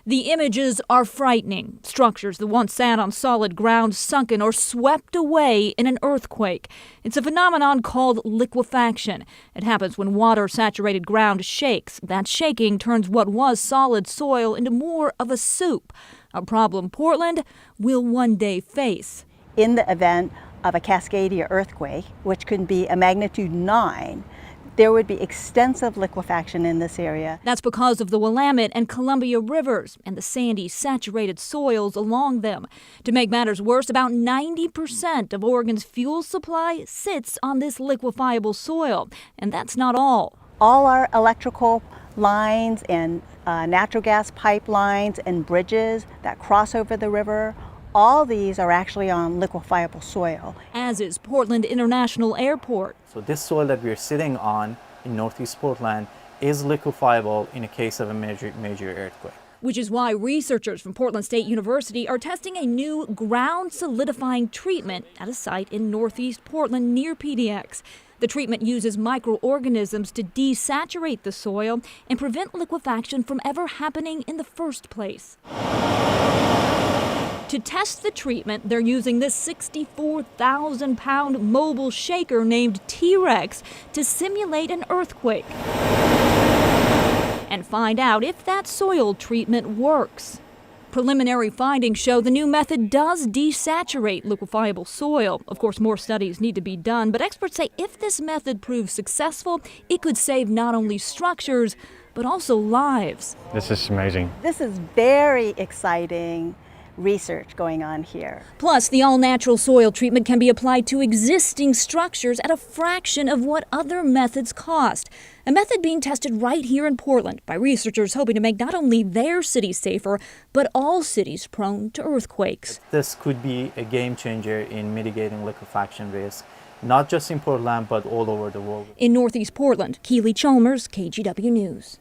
The images are frightening. Structures that once sat on solid ground sunken or swept away in an earthquake. It's a phenomenon called liquefaction. It happens when water-saturated ground shakes. That shaking turns what was solid soil into more of a soup. A problem Portland will one day face. In the event of a Cascadia earthquake, which could be a magnitude 9, there would be extensive liquefaction in this area. That's because of the Willamette and Columbia rivers and the sandy, saturated soils along them. To make matters worse, about 90% of Oregon's fuel supply sits on this liquefiable soil. And that's not all. All our electrical lines and natural gas pipelines and bridges that cross over the river, all these are actually on liquefiable soil. As is Portland International Airport. So this soil that we're sitting on in northeast Portland is liquefiable in a case of a major earthquake. Which is why researchers from Portland State University are testing a new ground solidifying treatment at a site in northeast Portland near PDX. The treatment uses microorganisms to desaturate the soil and prevent liquefaction from ever happening in the first place. To test the treatment, they're using this 64,000-pound mobile shaker named T-Rex to simulate an earthquake and find out if that soil treatment works. Preliminary findings show the new method does desaturate liquefiable soil. Of course, more studies need to be done, but experts say if this method proves successful, it could save not only structures, but also lives. This is amazing. This is very exciting research going on here. Plus, the all-natural soil treatment can be applied to existing structures at a fraction of what other methods cost. A method being tested right here in Portland by researchers hoping to make not only their city safer, but all cities prone to earthquakes. This could be a game changer in mitigating liquefaction risk, not just in Portland, but all over the world. In northeast Portland, Keely Chalmers, KGW News.